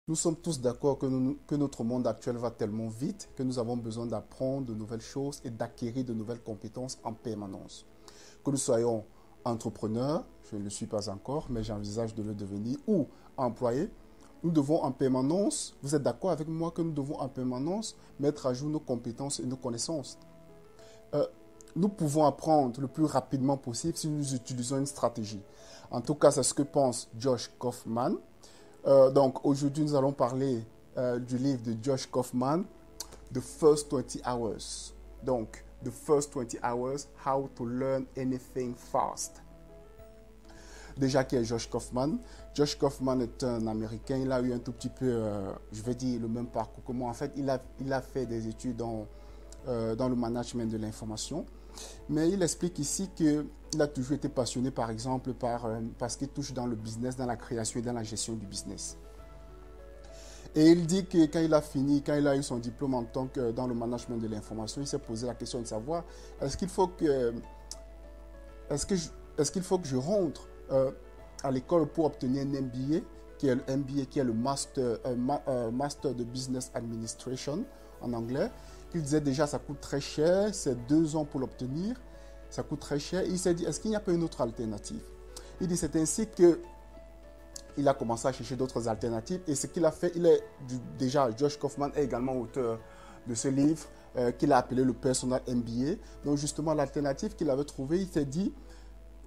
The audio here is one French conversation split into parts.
Nous sommes tous d'accord que notre monde actuel va tellement vite que nous avons besoin d'apprendre de nouvelles choses et d'acquérir de nouvelles compétences en permanence. Que nous soyons entrepreneurs, je ne le suis pas encore, mais j'envisage de le devenir, ou employés, nous devons en permanence, vous êtes d'accord avec moi que nous devons en permanence mettre à jour nos compétences et nos connaissances. Euh, nous pouvons apprendre le plus rapidement possible si nous utilisons une stratégie. En tout cas, c'est ce que pense Josh Kaufman. Donc aujourd'hui, nous allons parler du livre de Josh Kaufman, The First 20 Hours. Donc, The First 20 Hours, How to Learn Anything Fast. Déjà, qui est Josh Kaufman? Josh Kaufman est un Américain. Il a eu un tout petit peu, je vais dire, le même parcours que moi. En fait, il a fait des études dans le management de l'information. Mais il explique ici qu'il a toujours été passionné, par exemple, par ce qui touche dans le business, dans la création et dans la gestion du business. Et il dit que quand il a fini, quand il a eu son diplôme en tant que dans le management de l'information, il s'est posé la question de savoir est-ce qu'il faut que, est-ce qu'il faut que je rentre à l'école pour obtenir un MBA, qui est le MBA, qui est le Master de Business Administration en anglais. Il disait déjà ça coûte très cher, c'est 2 ans pour l'obtenir, ça coûte très cher. Il s'est dit, est-ce qu'il n'y a pas une autre alternative? Il dit, c'est ainsi que il a commencé à chercher d'autres alternatives. Et ce qu'il a fait, déjà, Josh Kaufman est également auteur de ce livre qu'il a appelé le Personal MBA. Donc justement, l'alternative qu'il avait trouvée, il s'est dit,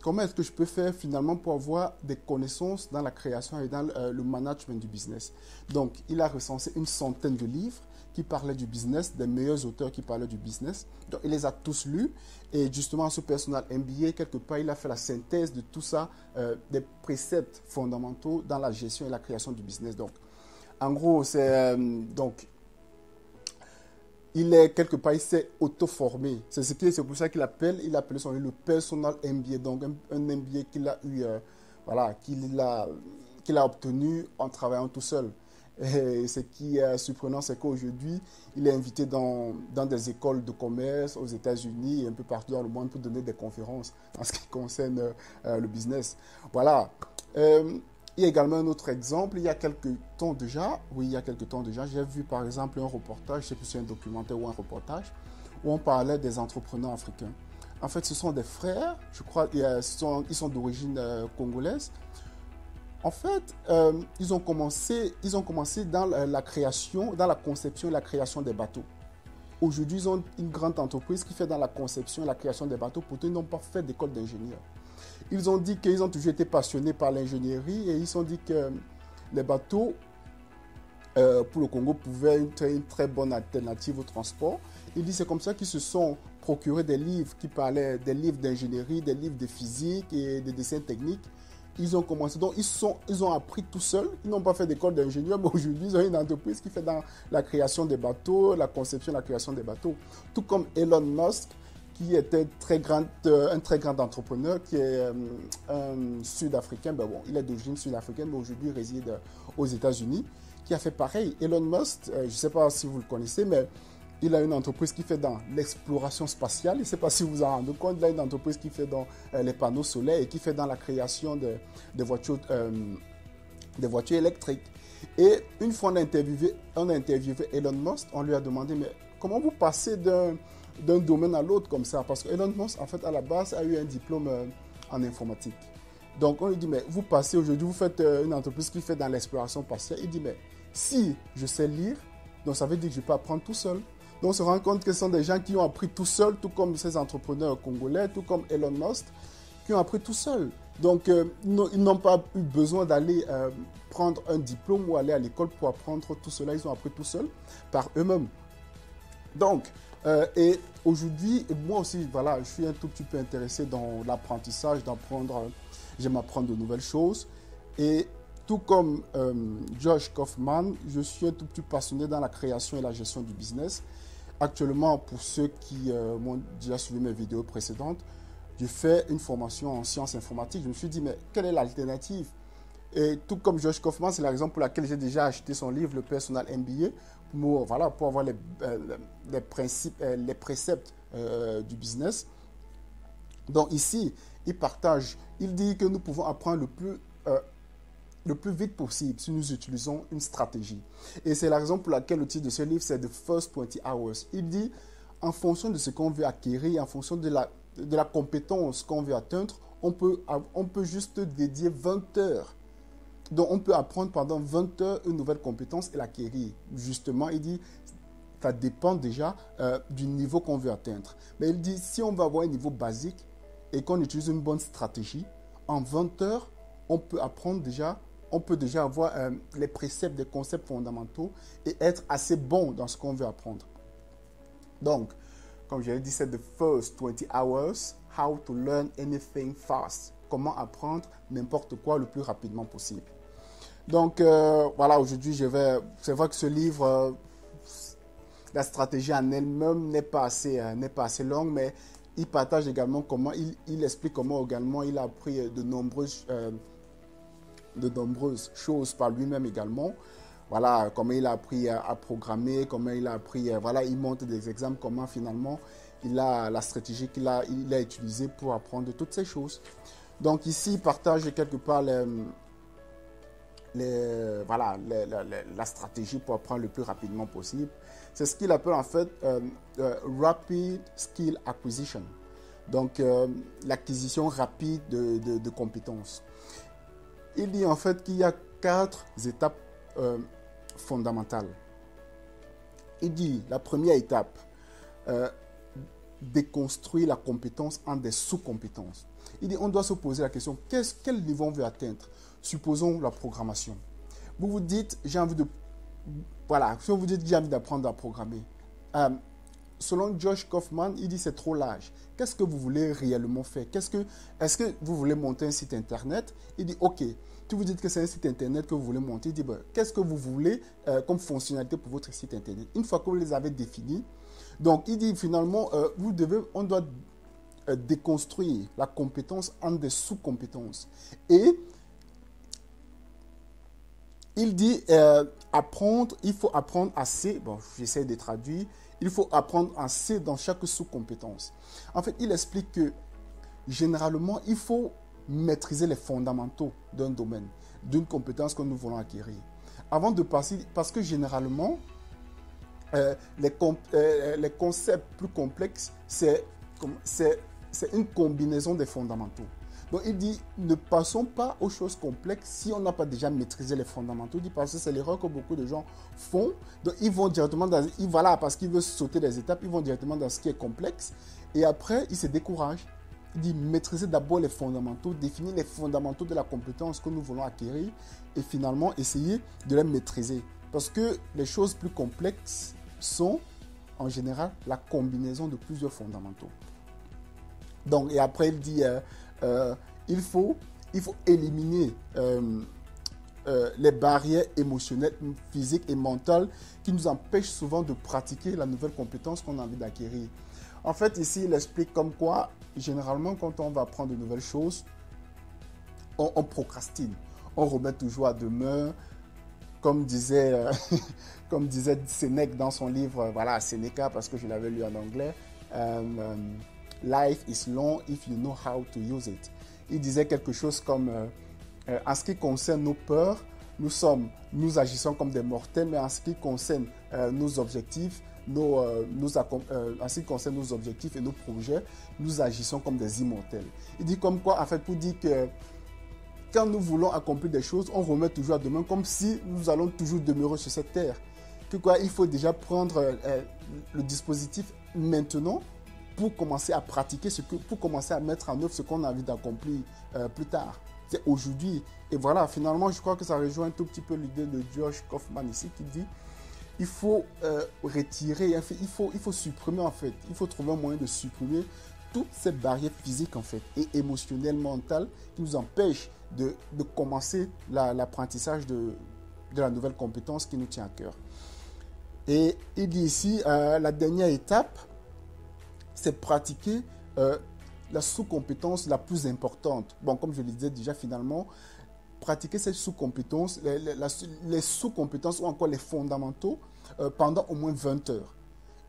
comment est-ce que je peux faire finalement pour avoir des connaissances dans la création et dans le management du business? Donc, il a recensé une centaine de livres qui parlaient du business, des meilleurs auteurs qui parlaient du business. Donc, il les a tous lus. Et justement, ce Personal MBA, quelque part, il a fait la synthèse de tout ça, des préceptes fondamentaux dans la gestion et la création du business. Donc, en gros, il est quelque part, il s'est auto-formé. C'est pour ça il appelé son livre le Personal MBA. Donc, un MBA qu'il a eu, voilà, qu'il a obtenu en travaillant tout seul. Et ce qui est surprenant, c'est qu'aujourd'hui, il est invité dans des écoles de commerce aux États-Unis et un peu partout dans le monde pour donner des conférences en ce qui concerne le business. Voilà. Il y a également un autre exemple. Il y a quelques temps déjà, oui, il y a quelques temps déjà, j'ai vu par exemple un reportage, je ne sais plus si c'est un documentaire ou un reportage, où on parlait des entrepreneurs africains. En fait, ce sont des frères, je crois, ils sont d'origine congolaise. En fait, ils ont commencé dans la création, dans la conception et la création des bateaux. Aujourd'hui, ils ont une grande entreprise qui fait dans la conception et la création des bateaux. Pourtant, ils n'ont pas fait d'école d'ingénieur. Ils ont dit qu'ils ont toujours été passionnés par l'ingénierie et ils ont dit que les bateaux pour le Congo pouvaient être une très bonne alternative au transport. Ils disent c'est comme ça qu'ils se sont procurés des livres qui parlaient des livres d'ingénierie, des livres de physique et des dessins techniques. Ils ont commencé, donc ils ont appris tout seuls. Ils n'ont pas fait d'école d'ingénieur, mais aujourd'hui, ils ont une entreprise qui fait dans la création des bateaux, la conception, la création des bateaux. Tout comme Elon Musk, qui était un très grand entrepreneur, qui est un Sud-Africain. Ben bon, il est d'origine sud-africaine, mais aujourd'hui, il réside aux États-Unis, qui a fait pareil. Elon Musk, je ne sais pas si vous le connaissez, mais il a une entreprise qui fait dans l'exploration spatiale. Je ne sais pas si vous vous en rendez compte. Il a une entreprise qui fait dans les panneaux solaires et qui fait dans la création de voitures, des voitures électriques. Et une fois on a interviewé Elon Musk, on lui a demandé, mais comment vous passez d'un domaine à l'autre comme ça? Parce que Elon Musk, en fait, à la base, a eu un diplôme en informatique. Donc, on lui dit, mais vous passez aujourd'hui, vous faites une entreprise qui fait dans l'exploration spatiale. Il dit, mais si je sais lire, donc ça veut dire que je peux apprendre tout seul. Donc on se rend compte que ce sont des gens qui ont appris tout seuls, tout comme ces entrepreneurs congolais, tout comme Elon Musk, qui ont appris tout seuls. Donc ils n'ont pas eu besoin d'aller prendre un diplôme ou aller à l'école pour apprendre tout cela. Ils ont appris tout seuls par eux-mêmes. Donc, et aujourd'hui, moi aussi, voilà, je suis un tout petit peu intéressé dans l'apprentissage, j'aime apprendre de nouvelles choses. Et tout comme Josh Kaufman, je suis un tout petit peu passionné dans la création et la gestion du business. Actuellement, pour ceux qui m'ont déjà suivi mes vidéos précédentes, je fais une formation en sciences informatiques. Je me suis dit, mais quelle est l'alternative? Et tout comme Josh Kaufman, c'est la raison pour laquelle j'ai déjà acheté son livre, le Personal MBA, voilà, pour avoir les principes, les préceptes du business. Donc ici, il dit que nous pouvons apprendre le plus vite possible si nous utilisons une stratégie. Et c'est la raison pour laquelle le titre de ce livre, c'est The First 20 Hours. Il dit, en fonction de ce qu'on veut acquérir, en fonction de la compétence qu'on veut atteindre, on peut juste dédier 20 heures. Donc, on peut apprendre pendant 20 heures une nouvelle compétence et l'acquérir. Justement, il dit, ça dépend déjà du niveau qu'on veut atteindre. Mais il dit, si on veut avoir un niveau basique et qu'on utilise une bonne stratégie, en 20 heures, on peut déjà avoir les préceptes, des concepts fondamentaux et être assez bon dans ce qu'on veut apprendre. Donc, comme je l'ai dit, c'est The First 20 Hours, How to Learn Anything Fast. Comment apprendre n'importe quoi le plus rapidement possible. Donc, voilà, aujourd'hui, c'est vrai que ce livre, la stratégie en elle-même n'est pas assez longue, mais il partage également comment, il explique comment également il a appris de nombreuses choses par lui-même également. Voilà, comment il a appris à programmer, comment il a appris, voilà, il montre des exemples, comment finalement la stratégie qu'il a utilisée pour apprendre toutes ces choses. Donc ici, il partage quelque part la stratégie pour apprendre le plus rapidement possible. C'est ce qu'il appelle en fait Rapid Skill Acquisition. Donc, l'acquisition rapide de compétences. Il dit en fait qu'il y a 4 étapes fondamentales. Il dit, la première étape, déconstruire la compétence en des sous-compétences. Il dit, on doit se poser la question, quel niveau on veut atteindre? Supposons la programmation. Vous vous dites, si vous dites que j'ai envie d'apprendre à programmer. Selon Josh Kaufman, il dit c'est trop large. Qu'est-ce que vous voulez réellement faire? Est-ce que vous voulez monter un site internet? Il dit ok. Si vous dites que c'est un site internet que vous voulez monter, il dit qu'est-ce que vous voulez comme fonctionnalité pour votre site internet? Une fois que vous les avez définis, donc il dit finalement on doit déconstruire la compétence en des sous-compétences. Et il dit il faut apprendre assez. Bon, j'essaie de traduire. Il faut apprendre assez dans chaque sous-compétence. En fait, il explique que généralement, il faut maîtriser les fondamentaux d'un domaine, d'une compétence que nous voulons acquérir. Avant de passer, parce que généralement, les concepts plus complexes, c'est une combinaison des fondamentaux. Donc, il dit, ne passons pas aux choses complexes si on n'a pas déjà maîtrisé les fondamentaux. Il dit, parce que c'est l'erreur que beaucoup de gens font. Donc, ils vont directement parce qu'ils veulent sauter des étapes, ils vont directement dans ce qui est complexe. Et après, ils se découragent. Il dit, maîtriser d'abord les fondamentaux, définir les fondamentaux de la compétence que nous voulons acquérir et finalement, essayer de les maîtriser. Parce que les choses plus complexes sont, en général, la combinaison de plusieurs fondamentaux. Donc, et après, il dit... il faut éliminer les barrières émotionnelles, physiques et mentales qui nous empêchent souvent de pratiquer la nouvelle compétence qu'on a envie d'acquérir. En fait, ici, il explique comme quoi, généralement, quand on va apprendre de nouvelles choses, on procrastine. On remet toujours à demain, comme disait Sénèque dans son livre, voilà, Sénéca, parce que je l'avais lu en anglais, Life is long if you know how to use it. Il disait quelque chose comme en ce qui concerne nos peurs, nous agissons comme des mortels, mais en ce qui concerne nos objectifs, en ce qui concerne nos objectifs et nos projets, nous agissons comme des immortels. Il dit comme quoi, en fait, pour dire que quand nous voulons accomplir des choses, on remet toujours à demain, comme si nous allons toujours demeurer sur cette terre. Que quoi, il faut déjà prendre le dispositif maintenant pour commencer à pratiquer, pour commencer à mettre en œuvre ce qu'on a envie d'accomplir plus tard. C'est aujourd'hui. Et voilà, finalement, je crois que ça rejoint un tout petit peu l'idée de Josh Kaufman ici qui dit il faut retirer, il faut supprimer en fait, il faut trouver un moyen de supprimer toutes ces barrières physiques en fait et émotionnelles, mentales qui nous empêchent de commencer l'apprentissage de la nouvelle compétence qui nous tient à cœur. Et il dit ici, la dernière étape, c'est pratiquer la sous-compétence la plus importante. Bon, comme je le disais déjà, finalement, pratiquer cette sous-compétence, les sous-compétences ou encore les fondamentaux pendant au moins 20 heures.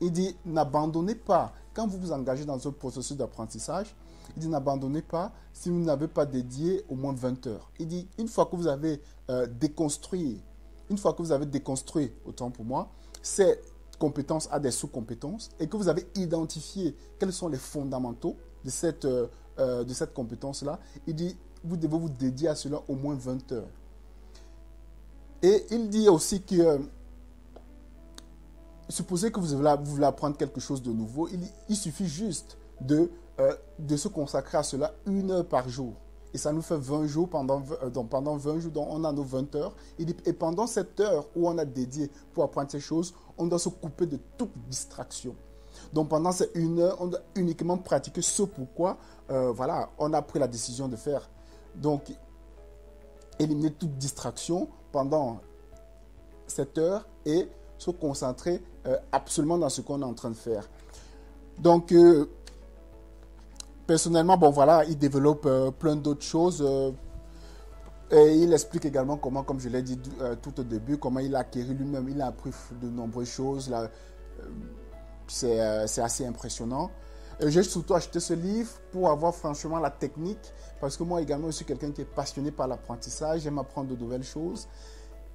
Il dit, n'abandonnez pas, quand vous vous engagez dans un processus d'apprentissage, Il dit, n'abandonnez pas si vous n'avez pas dédié au moins 20 heures. Il dit, une fois que vous avez déconstruit, autant pour moi, ces compétences à des sous-compétences et que vous avez identifié quels sont les fondamentaux de cette compétence-là, il dit, vous devez vous dédier à cela au moins 20 heures. Et il dit aussi que, supposez que vous voulez apprendre quelque chose de nouveau, il suffit juste de se consacrer à cela 1 heure par jour. Et ça nous fait 20 jours, pendant 20 jours, donc on a nos 20 heures. Il dit, et pendant cette heure où on a dédié pour apprendre ces choses, on doit se couper de toute distraction. Donc pendant ces 1 heure, on doit uniquement pratiquer ce pourquoi voilà, on a pris la décision de faire. Donc, éliminer toute distraction pendant cette heure et se concentrer absolument dans ce qu'on est en train de faire. Donc, personnellement, bon voilà, il développe plein d'autres choses. Et il explique également comment, comme je l'ai dit tout au début, comment il a acquis lui-même, il a appris de nombreuses choses. C'est assez impressionnant. J'ai surtout acheté ce livre pour avoir franchement la technique, parce que moi également, je suis quelqu'un qui est passionné par l'apprentissage, j'aime apprendre de nouvelles choses.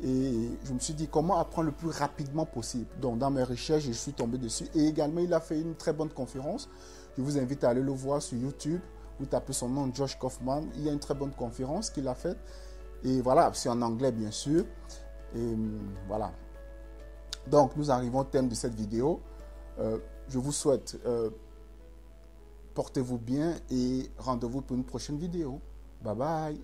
Et je me suis dit comment apprendre le plus rapidement possible. Donc dans mes recherches, je suis tombé dessus. Et également, il a fait une très bonne conférence. Je vous invite à aller le voir sur YouTube. Vous tapez son nom, Josh Kaufman. Il y a une très bonne conférence qu'il a faite. Et voilà, c'est en anglais bien sûr. Et voilà. Donc nous arrivons au thème de cette vidéo. Je vous souhaite, portez-vous bien et rendez-vous pour une prochaine vidéo. Bye bye.